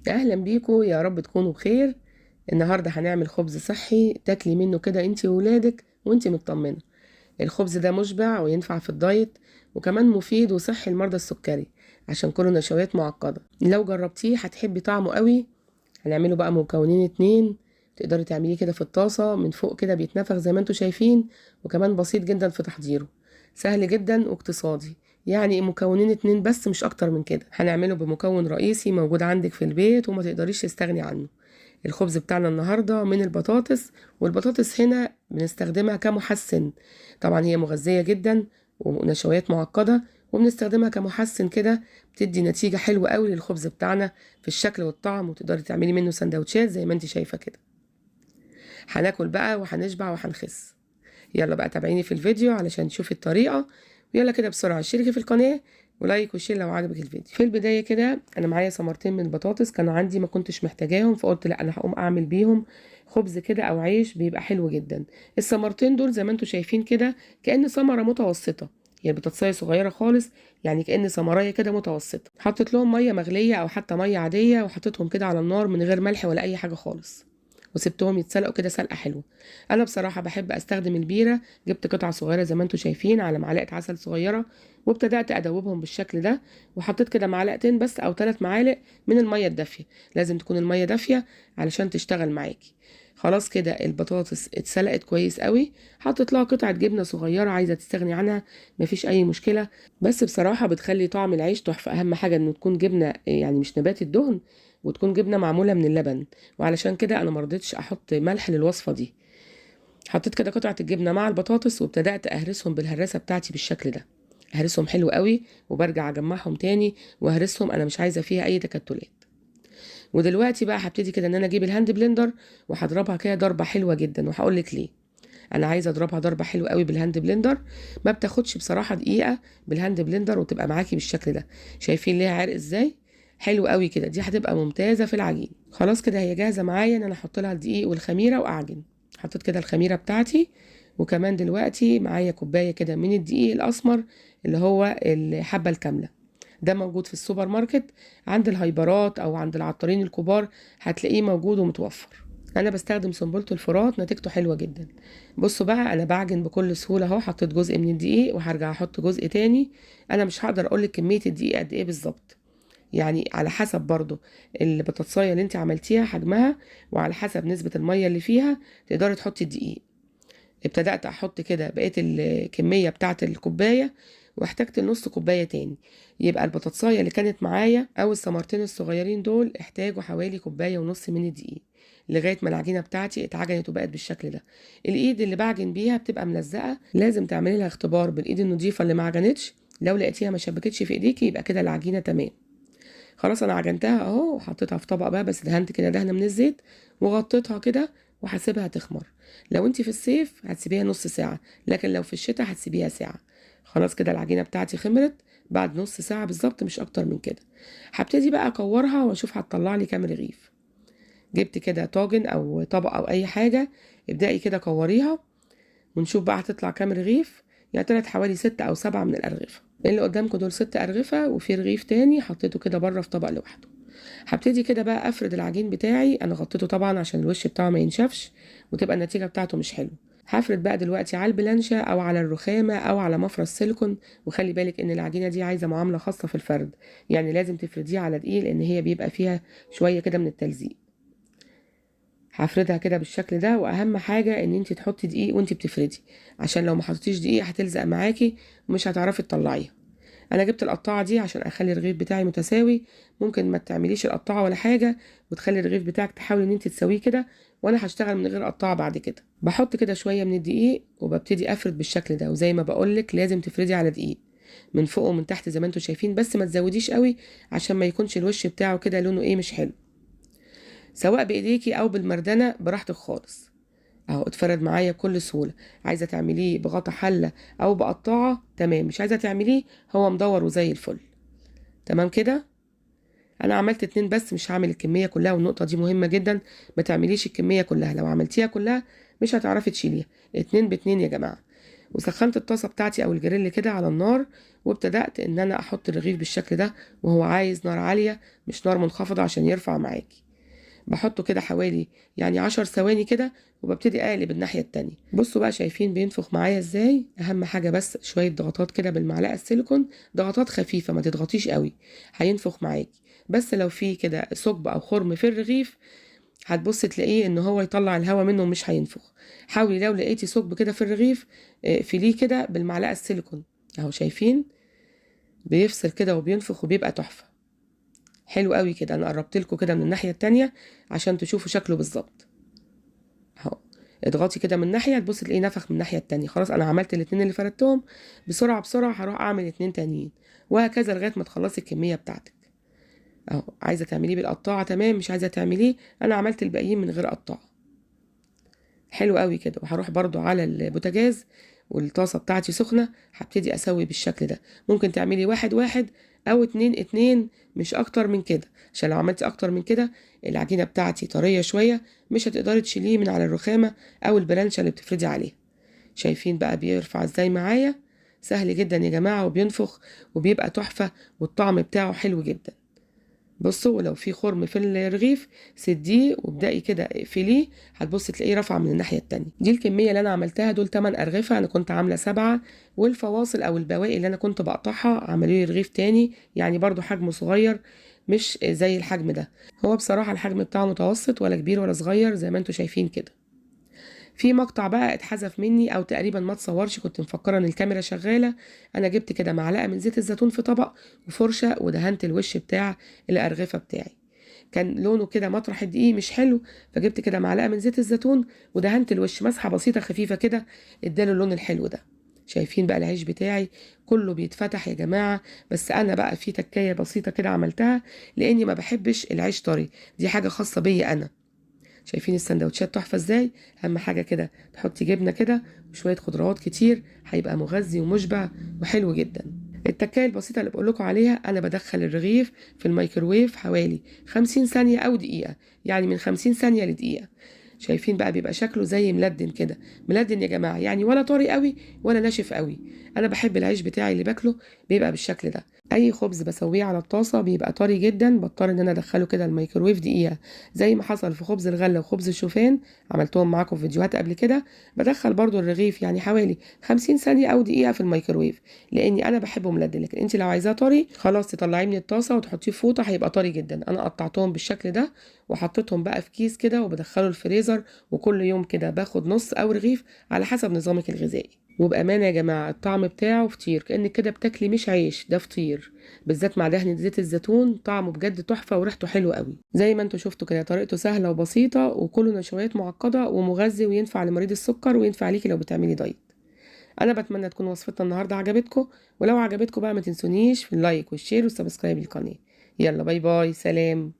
اهلا بيكم، يا رب تكونوا بخير. النهارده هنعمل خبز صحي تاكلي منه كده انتي وولادك وانتي مطمنه. الخبز ده مشبع وينفع في الدايت، وكمان مفيد وصحي لمرضى السكري عشان كله نشويات معقده. لو جربتيه هتحبي طعمه قوي. هنعمله بقى مكونين اتنين. تقدري تعمليه كده في الطاسه من فوق كده بيتنفخ زي ما انتوا شايفين، وكمان بسيط جدا في تحضيره، سهل جدا واقتصادي. يعني مكونين اتنين بس مش اكتر من كده. هنعمله بمكون رئيسي موجود عندك في البيت وما تقدريش تستغني عنه. الخبز بتاعنا النهاردة من البطاطس، والبطاطس هنا بنستخدمها كمحسن. طبعا هي مغذية جدا ونشويات معقدة، وبنستخدمها كمحسن كده. بتدي نتيجة حلوة قوي للخبز بتاعنا في الشكل والطعم، وتقدري تعملي منه سندوتشات زي ما انت شايفة كده. هناكل بقى وهنشبع وهنخس. يلا بقى تابعيني في الفيديو علشان تشوفي الطريقة. ويلا كده بسرعة اشتركي في القناة ولايك وشير لو عجبك الفيديو. في البداية كده انا معايا ثمرتين من البطاطس كانوا عندي ما كنتش محتاجاهم، فقلت لا انا هقوم اعمل بيهم خبز كده او عيش بيبقى حلو جدا. الثمرتين دول زي ما انتم شايفين كده كأن ثمرة متوسطة، هي البطاطساية صغيرة خالص، يعني كأن ثمراية كده متوسطة. حطيت لهم مية مغلية او حتى مية عادية، وحطيتهم كده على النار من غير ملح ولا اي حاجة خالص، وسبتهم يتسلقوا كده سلقة حلوة. انا بصراحة بحب استخدم البيرة. جبت قطع صغيرة زي ما انتم شايفين على معلقة عسل صغيرة، وابتدأت ادوبهم بالشكل ده. وحطيت كده معلقتين بس او 3 معالق من المية الدافية. لازم تكون المية دافية علشان تشتغل معاكي. خلاص كده البطاطس اتسلقت كويس قوي. حطيت لها قطعة جبنة صغيرة، عايزة تستغني عنها مفيش اي مشكلة، بس بصراحة بتخلي طعم العيش تحفة. اهم حاجة انه تكون جبنة يعني مش نبات الدهن، وتكون جبنة معمولة من اللبن. وعلشان كده انا مرضتش احط ملح للوصفة دي. حطيت كده قطعة الجبنة مع البطاطس، وابتدأت أهرسهم بالهراسة بتاعتي بالشكل ده. أهرسهم حلو قوي، وبرجع أجمعهم تاني وأهرسهم. أنا مش عايزة فيها أي تكتلات. ودلوقتي بقى هبتدي كده إن أنا أجيب الهاند بلندر، وهضربها كده ضربة حلوة جدا، وهقول لك ليه. أنا عايزة أضربها ضربة حلوة قوي بالهاند بلندر. ما بتاخدش بصراحة دقيقة بالهاند بلندر وتبقى معاكي بالشكل ده. شايفين ليها عرق إزاي؟ حلو قوي كده، دي هتبقى ممتازة في العجين. خلاص كده هي جاهزة معايا إن أنا أحط لها الدقيق والخميرة وأعجن. حطيت كده الخميرة بتاعتي، وكمان دلوقتي معايا كوباية كده من الدقيق الأسمر اللي هو الحبة الكاملة. ده موجود في السوبر ماركت، عند الهايبرات أو عند العطارين الكبار هتلاقيه موجود ومتوفر. أنا بستخدم سنبلة الفرات، نتيجته حلوة جدا. بصوا بقى أنا بعجن بكل سهولة أهو. حطيت جزء من الدقيق وهرجع أحط جزء تاني. أنا مش هقدر أقولك كمية الدقيق قد إيه بالظبط، يعني على حسب برضو البطاطسايه اللي انت عملتيها حجمها، وعلى حسب نسبة المية اللي فيها تقدري تحطي الدقيق. ابتدأت احط كده بقية الكمية بتاعة الكوباية، واحتجت نص كوباية تاني. يبقى البطاطسايه اللي كانت معايا او الثمرتين الصغيرين دول احتاجوا حوالي كوباية ونص من الدقيق، لغاية ما العجينة بتاعتي اتعجنت وبقت بالشكل ده. الايد اللي بعجن بيها بتبقى ملزقة، لازم تعملي لها اختبار بالايد النضيفة اللي ما عجنتش. لو لقيتيها ما شبكتش في ايديكي يبقى كده العجينة تمام. خلاص انا عجنتها اهو، وحطيتها في طبق بقى، بس دهنت كده دهنه من الزيت، وغطيتها كده وهسيبها تخمر. لو انت في الصيف هتسيبيها نص ساعه، لكن لو في الشتاء هتسيبيها ساعه. خلاص كده العجينه بتاعتي خمرت بعد نص ساعه بالظبط، مش اكتر من كده. هبتدي بقى اكورها واشوف هتطلع لي كام رغيف. جبت كده طاجن او طبق او اي حاجه، ابدأي كده كوريها ونشوف بقى هتطلع كام رغيف. يعني طلعت حوالي 6 أو 7 من الأرغفة. اللي قدامكم دول 6 أرغفة، وفي رغيف تاني حطيته كده بره في طبق لوحده. هبتدي كده بقى أفرد العجين بتاعي. أنا غطيته طبعا عشان الوش بتاعه ما ينشفش وتبقى النتيجة بتاعته مش حلوة. هفرد بقى دلوقتي على البلانشة أو على الرخامة أو على مفرش سيليكون. وخلي بالك إن العجينة دي عايزة معاملة خاصة في الفرد، يعني لازم تفرديها على دقيق لأن هي بيبقى فيها شوية كده من التلزيق. هفردها كده بالشكل ده، واهم حاجه ان انت تحطي دقيق وانت بتفردي، عشان لو ما حطيتيش دقيق هتلزق معاكي ومش هتعرفي تطلعيها. انا جبت القطاعه دي عشان اخلي الرغيف بتاعي متساوي. ممكن ما تعمليش القطاعه ولا حاجه وتخلي الرغيف بتاعك تحاولي ان انت تسويه كده، وانا هشتغل من غير قطاعه بعد كده. بحط كده شويه من الدقيق وببتدي افرد بالشكل ده، وزي ما بقولك لازم تفردي على دقيق من فوق ومن تحت زي ما انتم شايفين، بس ما تزوديش قوي عشان ما يكونش الوش بتاعه كده لونه ايه مش حلو. سواء بايديكي او بالمردنه براحتك خالص. اهو اتفرد معايا بكل سهوله. عايزه تعمليه بغطا حله او بقطعه تمام، مش عايزه تعمليه هو مدور وزي الفل. تمام كده. انا عملت 2 بس، مش هعمل الكميه كلها، والنقطه دي مهمه جدا. ما تعمليش الكميه كلها، لو عملتيها كلها مش هتعرفي تشيليها. 2 ب2 يا جماعه. وسخنت الطاسة بتاعتي او الجريل كده على النار، وابتدأت ان انا احط الرغيف بالشكل ده، وهو عايز نار عالية مش نار منخفضة عشان يرفع معاكي. بحطه كده حوالي يعني 10 ثواني كده، وببتدي اقلب الناحية التانية. بصوا بقى شايفين بينفخ معايا ازاي. اهم حاجة بس شوية ضغطات كده بالمعلقة السيليكون، ضغطات خفيفة ما تضغطيش قوي، هينفخ معاكي. بس لو في كده ثقب او خرم في الرغيف هتبص تلاقيه ان هو يطلع الهواء منه ومش هينفخ. حاولي لو لقيتي ثقب كده في الرغيف فيليه كده بالمعلقة السيليكون اهو، شايفين بيفصل كده وبينفخ وبيبقى تحفة. حلو قوي كده. انا قربت لكم كده من الناحيه التانية عشان تشوفوا شكله بالظبط اهو. اضغطي كده من ناحيه تبص تلاقيه نفخ من الناحيه التانية. خلاص انا عملت الاتنين اللي فردتهم، بسرعه بسرعه هروح اعمل اتنين تانيين، وهكذا لغايه ما تخلصي الكميه بتاعتك اهو. عايزه تعمليه بالقطاعه تمام، مش عايزه تعمليه انا عملت الباقيين من غير قطاعه. حلو قوي كده. وهروح برضو على البوتاجاز والطاسه بتاعتي سخنه، هبتدي اسوي بالشكل ده. ممكن تعملي واحد واحد او اتنين اتنين، مش اكتر من كده، عشان لو عملتي اكتر من كده العجينه بتاعتي طريه شويه، مش هتقدري تشيليه من على الرخامه او البلانشه اللي بتفردي عليها. شايفين بقى بيرفع ازاي معايا؟ سهل جدا يا جماعه، وبينفخ وبيبقى تحفه، والطعم بتاعه حلو جدا. بصوا ولو في خرم في الرغيف سديه وابدأي كده اقفليه، هتبصي تلاقيه رفع من الناحية التانية. دي الكمية اللي انا عملتها، دول 8 أرغفة، انا كنت عاملة 7، والفواصل او البواقي اللي انا كنت بقطعها عملوا لي رغيف تاني، يعني برضو حجمه صغير مش زي الحجم ده. هو بصراحة الحجم بتاعه متوسط، ولا كبير ولا صغير زي ما انتوا شايفين كده. في مقطع بقى اتحذف مني او تقريبا ما اتصورش، كنت مفكره ان الكاميرا شغاله. انا جبت كده معلقه من زيت الزيتون في طبق وفرشه، ودهنت الوش بتاع الارغفه بتاعي. كان لونه كده مطرح الدقيق مش حلو، فجبت كده معلقه من زيت الزيتون ودهنت الوش مسحه بسيطه خفيفه كده، اداله اللون الحلو ده. شايفين بقى العيش بتاعي كله بيتفتح يا جماعه. بس انا بقى في تكايه بسيطه كده عملتها، لاني ما بحبش العيش طري، دي حاجه خاصه بيا انا. شايفين السندوتشات تحفة ازاي؟ اهم حاجة كده تحطي جبنة كده وشوية خضروات كتير، هيبقى مغذي ومشبع وحلو جدا. التكاية البسيطة اللي بقولكوا عليها، انا بدخل الرغيف في الميكروويف حوالي 50 ثانية او دقيقة، يعني من 50 ثانية لدقيقة. شايفين بقى بيبقى شكله زي ملدن كده، ملدن يا جماعة، يعني ولا طري قوي ولا ناشف قوي. انا بحب العيش بتاعي اللي باكله بيبقى بالشكل ده. اي خبز بسويه على الطاسه بيبقى طري جدا، بضطر ان انا ادخله كده الميكروويف دقيقه، زي ما حصل في خبز الغله وخبز الشوفان، عملتهم معاكم في فيديوهات قبل كده. بدخل برضو الرغيف يعني حوالي 50 ثانيه او دقيقه في الميكروويف، لاني انا بحبه ملدن. لكن انت لو عايزاه طري خلاص تطلعيه من الطاسه وتحطيه في فوطه، هيبقى طري جدا. انا قطعتهم بالشكل ده وحطيتهم بقى في كيس كده وبدخله الفريزر، وكل يوم كده باخد نص او رغيف على حسب نظامك الغذائي. وبأمانة يا جماعة الطعم بتاعه فطير، كأنك كده بتاكلي مش عيش، ده فطير، بالذات مع دهنة زيت الزيتون. طعمه بجد تحفة وريحته حلوة قوي. زي ما انتوا شفتوا كده طريقته سهلة وبسيطة، وكله نشويات معقدة ومغذي، وينفع لمريض السكر، وينفع ليكي لو بتعملي دايت. انا بتمنى تكون وصفتنا النهاردة عجبتكم، ولو عجبتكم بقى ما تنسونيش في اللايك والشير والسبسكرايب للقناة. يلا باي باي، سلام.